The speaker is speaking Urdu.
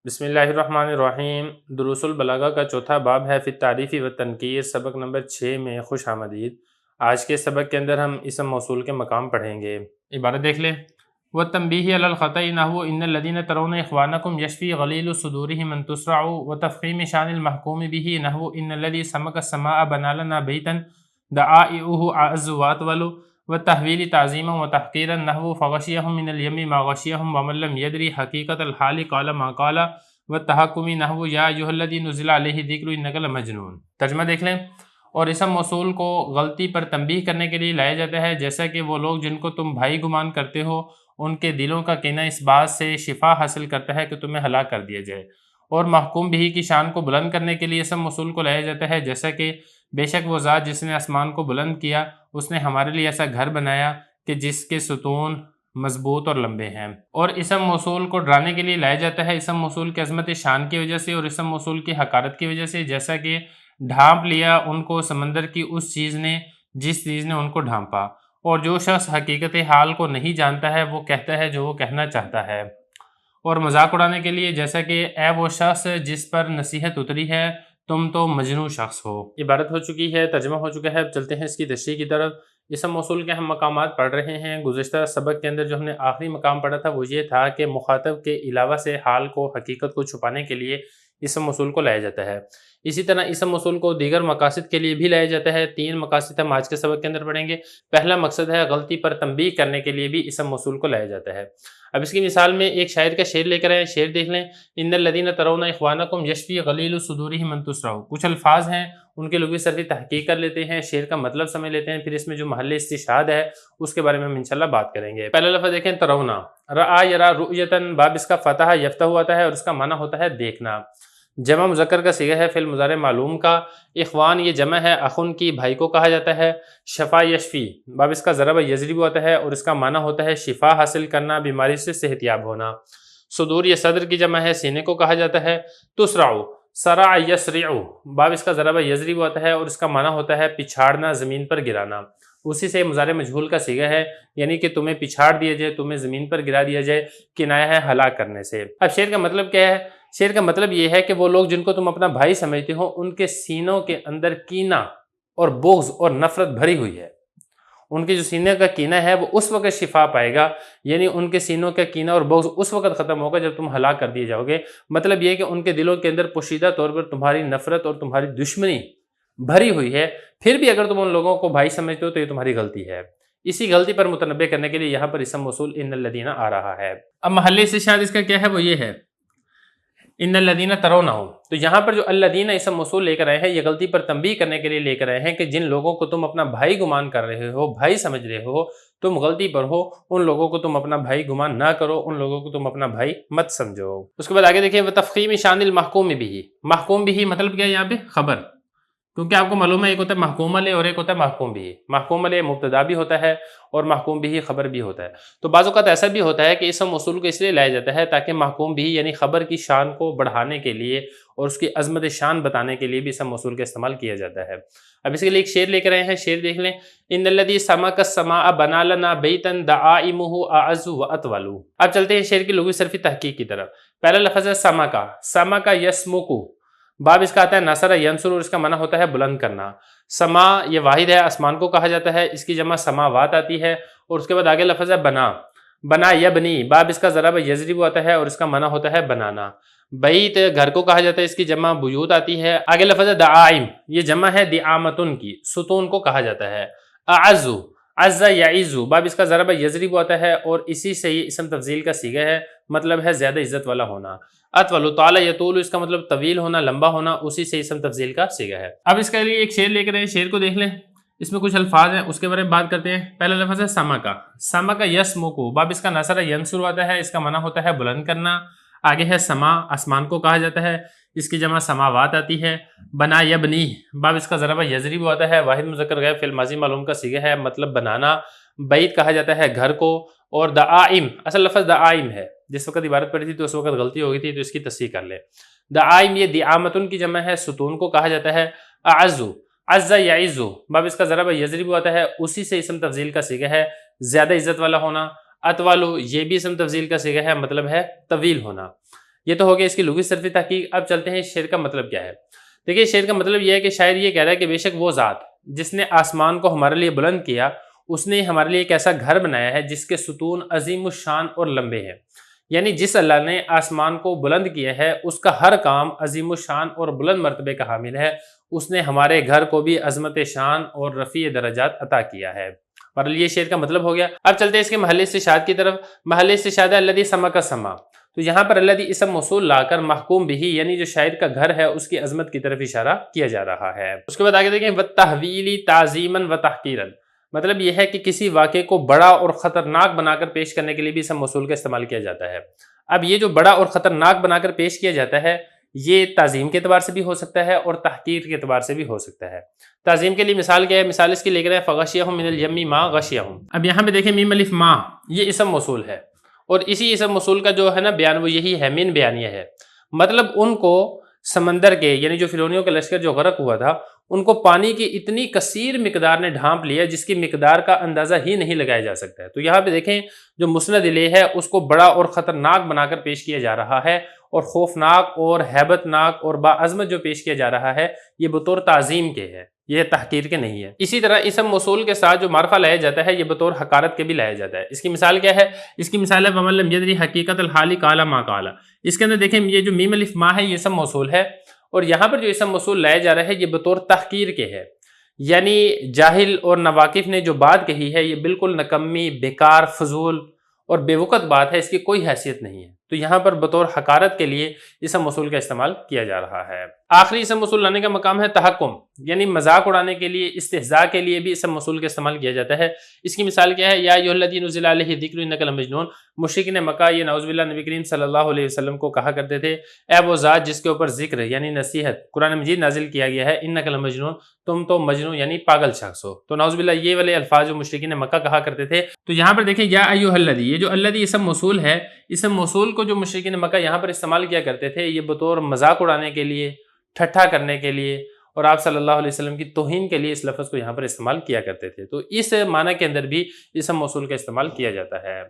بسم اللہ الرحمن الرحیم۔ دروس البلاغہ کا چوتھا باب ہے فی التعریف و تنکیر، سبق نمبر 6 میں خوش آمدید۔ آج کے سبق کے اندر ہم اسم موصول کے مقام پڑھیں گے۔ عبارت دیکھ لیں۔ وَالتَّنْبِیہِ عَلَى الْخَطَإِ نَحْوُ إِنَّ الَّذِينَ تَرَوْنَ إِخْوَانَكُمْ يَشْفِي غَلِيلُ صُدُورِهِمْ أَنْ تُسْرَعُوا وَتَفْخِيمِ شَأْنِ الْمَحْكُومِ بِهِ نَحْوُ إِنَّ الَّذِي سَمَكَ السَّمَاءَ بَنَى لَنَا بَيْتًا دَعَائِؤُهُ أَعَزُّ وَأَطْوَلُ وَالتَّحْوِيلِ تَعْظِيمًا وَتَحْقِيرًا نَحْوُ فَغَشِيَهُم مِّنَ الْيَمِّ مَا غَشِيَهُم وَمَن لَّمْ يَدْرِ حَقِيقَةَ الْحَالِ قَالَ مَا قَالَ وَالتَّحَكُّمِ نَحْوُ يَا أَيُّهَا الَّذِي نُزِّلَ عَلَيْهِ الذِّكْرُ إِنَّكَ لَمَجْنُونٌ۔ ترجمہ دیکھ لیں۔ اور اسم موصول کو غلطی پر تنبیہ کرنے کے لیے لایا جاتا ہے، جیسا کہ وہ لوگ جن کو تم بھائی گمان کرتے ہو ان کے دلوں کا کینہ اس بات سے شفا حاصل کرتا ہے کہ تمہیں ہلاک کر دیا جائے۔ اور محکوم بھی کی شان کو بلند کرنے کے لیے اسم موصول کو لایا جاتا ہے، جیسا کہ بے شک وہ ذات جس نے آسمان کو بلند کیا، اس نے ہمارے لیے ایسا گھر بنایا کہ جس کے ستون مضبوط اور لمبے ہیں۔ اور اسم موصول کو ڈرانے کے لیے لایا جاتا ہے اسم موصول کی عظمت شان کی وجہ سے اور اسم موصول کی حقارت کی وجہ سے، جیسا کہ ڈھانپ لیا ان کو سمندر کی اس چیز نے جس چیز نے ان کو ڈھانپا۔ اور جو شخص حقیقت حال کو نہیں جانتا ہے وہ کہتا ہے جو وہ کہنا چاہتا ہے۔ اور مذاق اڑانے کے لیے، جیسا کہ اے وہ شخص جس پر نصیحت اتری ہے، تم تو مجنون شخص ہو۔ عبارت ہو چکی ہے، ترجمہ ہو چکا ہے، اب چلتے ہیں اس کی تشریح کی طرف۔ اسم موصول کے ہم مقامات پڑھ رہے ہیں۔ گزشتہ سبق کے اندر جو ہم نے آخری مقام پڑھا تھا وہ یہ تھا کہ مخاطب کے علاوہ سے حال کو، حقیقت کو چھپانے کے لیے اسم موصول کو لایا جاتا ہے۔ اسی طرح اسم موصول کو دیگر مقاصد کے لیے بھی لایا جاتا ہے۔ 3 مقاصد ہم آج کے سبق کے اندر پڑھیں گے۔ پہلا مقصد ہے غلطی پر تنبیہ کرنے کے لیے بھی اسم موصول کو لایا جاتا ہے۔ اب اس کی مثال میں ایک شاعر کا شعر لے کر آئے، شعر دیکھ لیں۔ ان الذین ترون اخوانکم یشفی غلیل صدورہم ان تسرعوا۔ کچھ الفاظ ہیں ان کے لغوی صرفی تحقیق کر لیتے ہیں، شعر کا مطلب سمجھ لیتے ہیں، پھر اس میں جو محل استشہاد ہے اس کے بارے میں ہم انشاءاللہ بات کریں گے۔ پہلا لفظ دیکھیں، ترونا، رآ یرا رؤیتن، باب اس کا فتح یفتح آتا ہے اور اس کا معنی ہوتا ہے دیکھنا۔ جمع مذکر کا صیغہ ہے فعل مضارع معلوم کا۔ اخوان یہ جمع ہے اخن کی، بھائی کو کہا جاتا ہے۔ شفا یشفی، باب اس کا ضرب یضرب ہوتا ہے اور اس کا معنی ہوتا ہے شفا حاصل کرنا، بیماری سے صحت یاب ہونا۔ صدور یہ صدر کی جمع ہے، سینے کو کہا جاتا ہے۔ تسرع، سرع یسرع، باب اس کا ضرب یضرب ہوتا ہے اور اس کا معنی ہوتا ہے پچھاڑنا، زمین پر گرانا۔ اسی سے مضارع مجہول کا صیغہ ہے، یعنی کہ تمہیں پچھاڑ دیا جائے، تمہیں زمین پر گرا دیا جائے، کنایہ ہے ہلاک کرنے سے۔ اب شعر کا مطلب کیا ہے؟ شعر کا مطلب یہ ہے کہ وہ لوگ جن کو تم اپنا بھائی سمجھتے ہو ان کے سینوں کے اندر کینہ اور بغض اور نفرت بھری ہوئی ہے۔ ان کے جو سینے کا کینہ ہے وہ اس وقت شفا پائے گا، یعنی ان کے سینوں کا کینہ اور بغض اس وقت ختم ہوگا جب تم ہلاک کر دیے جاؤ گے۔ مطلب یہ ہے کہ ان کے دلوں کے اندر پوشیدہ طور پر تمہاری نفرت اور تمہاری دشمنی بھری ہوئی ہے، پھر بھی اگر تم ان لوگوں کو بھائی سمجھتے ہو تو یہ تمہاری غلطی ہے۔ اسی غلطی پر متنبہ کرنے کے لیے یہاں پر اسم موصول ان الذین آ رہا ہے۔ اب محل استشہاد اس کا کیا ہے؟ وہ یہ ہے ان الذین ترونہم۔ تو یہاں پر جو الذین اسم موصول لے کر آئے ہیں یہ غلطی پر تنبیہ کرنے کے لیے لے کر آئے ہیں کہ جن لوگوں کو تم اپنا بھائی گمان کر رہے ہو، بھائی سمجھ رہے ہو، تم غلطی پر ہو، ان لوگوں کو تم اپنا بھائی گمان نہ کرو، ان لوگوں کو تم اپنا بھائی مت سمجھو۔ اس کے بعد آگے دیکھیں، وتفخیم شان المحکوم بھی۔ محکوم بھی مطلب کیا ہے یہاں پہ؟ خبر، کیونکہ آپ کو معلوم ہے ایک ہوتا ہے محکوم علیہ اور ایک ہوتا ہے محکوم بھی۔ محکوم علیہ مبتدا بھی ہوتا ہے اور محکوم بھی خبر بھی ہوتا ہے۔ تو بعض اوقات ایسا بھی ہوتا ہے کہ اسم موصول کو اس لیے لایا جاتا ہے تاکہ محکوم بھی یعنی خبر کی شان کو بڑھانے کے لیے اور اس کی عظمت شان بتانے کے لیے بھی اسم موصول کا استعمال کیا جاتا ہے۔ اب اس کے لیے ایک شعر لے کر آئے ہیں، شعر دیکھ لیں۔ ان الذی سمک السماء بنا لنا بیتا دعائمہ اعز واطول۔ اب چلتے ہیں شعر کی لغوی صرفی تحقیق کی طرف۔ پہلا لفظ ہے سمکا، سمکا یسمکو، باب اس کا آتا ہے نصر ینصر اور اس کا معنی ہوتا ہے بلند کرنا۔ سما یہ واحد ہے، آسمان کو کہا جاتا ہے، اس کی جمع سماوات آتی ہے۔ اور اس کے بعد آگے لفظ ہے بنا، بنا یبنی، باب اس کا ضرب یضرب آتا ہے اور اس کا معنی ہوتا ہے بنانا۔ بیت گھر کو کہا جاتا ہے، اس کی جمع بیوت آتی ہے۔ آگے لفظ ہے دعائم، یہ جمع ہے دعامتن کی، ستون کو کہا جاتا ہے۔ اعز، عز یعز، باب اس کا ضرب یضرب آتا ہے اور اسی سے یہ اسم تفضیل کا صیغہ ہے، مطلب ہے زیادہ عزت والا ہونا۔ اطول، طال یطول، اس کا مطلب طویل ہونا، لمبا ہونا، اسی سے اسم تفضیل کا صیغہ ہے۔ اب اس کے لیے ایک شعر لے کر آئے، شعر کو دیکھ لیں۔ اس میں کچھ الفاظ ہیں، اس کے بارے میں بات کرتے ہیں۔ پہلا لفظ ہے سمکا، سمکا یسمکو، باب اس کا نصر ینصر آتا ہے، اس کا معنی ہوتا ہے بلند کرنا۔ آگے ہے سما، آسمان کو کہا جاتا ہے، اس کی جمع سماوات آتی ہے۔ بنا یبنی، باب اس کا ضرب یضرب آتا ہے، واحد مذکر غائب فعل ماضی معلوم کا صیغہ ہے، مطلب بنانا۔ بیت کہا جاتا ہے گھر کو۔ اور دعائم، اصل لفظ دعائم ہے، جس وقت عبارت پڑھی تھی تو اس وقت غلطی ہو گئی تھی تو اس کی تصحیح کر لیں۔ دعائم یہ دعامتن کی جمع ہے، ستون کو کہا جاتا ہے۔ اعز، عز یعز، باب اس کا ضرب یضرب آتا ہے، اسی سے اسم تفضیل کا صیغہ ہے، زیادہ عزت والا ہونا۔ اطول، یہ بھی اسم تفضیل کا صیغہ ہے، مطلب ہے طویل ہونا۔ یہ تو ہو گیا اس کی لغوی صرفی تحقیق۔ اب چلتے ہیں شعر کا مطلب کیا ہے۔ دیکھیے شعر کا مطلب یہ ہے کہ شاعر یہ کہہ رہا ہے کہ بے شک وہ ذات جس نے آسمان کو ہمارے لیے بلند کیا، اس نے ہمارے لیے ایک ایسا گھر بنایا ہے جس کے ستون عظیم الشان اور لمبے ہیں۔ یعنی جس اللہ نے آسمان کو بلند کیا ہے اس کا ہر کام عظیم الشان اور بلند مرتبے کا حامل ہے، اس نے ہمارے گھر کو بھی عظمت شان اور رفیع درجات عطا کیا ہے۔ اور یہ شعر کا مطلب ہو گیا۔ اب چلتے ہیں اس کے محل استشہاد کی طرف۔ محل استشہاد ہے الذی سما کا سما، تو یہاں پر الذی اسم موصول لا کر محکوم بھی یعنی جو شاعر کا گھر ہے اس کی عظمت کی طرف اشارہ کیا جا رہا ہے۔ اس کے بعد آگے دیکھیں وَالتَّحْوِيلِ تَعْظِيمًا وَتَحْقِيرًا، مطلب یہ ہے کہ کسی واقعے کو بڑا اور خطرناک بنا کر پیش کرنے کے لیے بھی اسم موصول کا استعمال کیا جاتا ہے۔ اب یہ جو بڑا اور خطرناک بنا کر پیش کیا جاتا ہے یہ تعظیم کے اعتبار سے بھی ہو سکتا ہے اور تحقیر کے اعتبار سے بھی ہو سکتا ہے۔ تعظیم کے لیے مثال کیا ہے؟ مثال اس کی لکھ رہے ہیں فغشیہم من الیم ما غشیہم۔ اب یہاں پہ دیکھیں میم الف ما، یہ اسم موصول ہے اور اسی اسم موصول کا جو ہے نا بیان وہ یہی ہے، من بیانیہ ہے۔ مطلب ان کو سمندر کے یعنی جو فرعونیوں کا لشکر جو غرق ہوا تھا ان کو پانی کی اتنی کثیر مقدار نے ڈھانپ لیا جس کی مقدار کا اندازہ ہی نہیں لگایا جا سکتا ہے۔ تو یہاں پہ دیکھیں جو مسند الیہ ہے اس کو بڑا اور خطرناک بنا کر پیش کیا جا رہا ہے، اور خوفناک اور ہیبت ناک اور باعظمت جو پیش کیا جا رہا ہے یہ بطور تعظیم کے ہے، یہ تحقیر کے نہیں ہے۔ اسی طرح اسم موصول کے ساتھ جو معرفہ لایا جاتا ہے یہ بطور حقارت کے بھی لایا جاتا ہے۔ اس کی مثال کیا ہے؟ اس کی مثال ہے وَمَن لَمْ يَدْرِ حقیقت الحال قال ما قال۔ اس کے اندر دیکھیں یہ جو میم الف ما ہے یہ اسم موصول ہے، اور یہاں پر جو اسم موصول لایا جا رہا ہے یہ بطور تحقیر کے ہے، یعنی جاہل اور ناواقف نے جو بات کہی ہے یہ بالکل نکمی، بیکار، فضول اور بے وقت بات ہے، اس کی کوئی حیثیت نہیں ہے۔ تو یہاں پر بطور حقارت کے لیے اسم موصول کا استعمال کیا جا رہا ہے۔ آخری اسم موصول لانے کا مقام ہے تحکم، یعنی مذاق اڑانے کے لیے، استہزاء کے لیے بھی اسم موصول کا استعمال کیا جاتا ہے۔ اس کی مثال کیا ہے؟ یا ایھا الذی نزل علیہ الذکر انک لمجنون۔ مشرکین مکہ یہ نعوذ باللہ نبی کریم صلی اللہ علیہ وسلم کو کہا کرتے تھے اے وہ ذات جس کے اوپر ذکر یعنی نصیحت قرآن مجید نازل کیا گیا ہے، انک لمجنون، تم تو مجنون یعنی پاگل شخص ہو۔ تو نعوذ باللہ یہ والے الفاظ جو مشرکین مکہ کہا کرتے تھے۔ تو یہاں پر دیکھیں یا ایھا الذی، یہ جو الذی اسم موصول ہے، اسم موصول کو جو مشرکین مکہ یہاں پر استعمال کیا کرتے تھے یہ بطور مذاق اڑانے کے لیے، ٹھٹھا کرنے کے لیے اور آپ صلی اللہ علیہ وسلم کی توہین کے لیے اس لفظ کو یہاں پر استعمال کیا کرتے تھے۔ تو اس معنی کے اندر بھی اسم موصول کا استعمال کیا جاتا ہے۔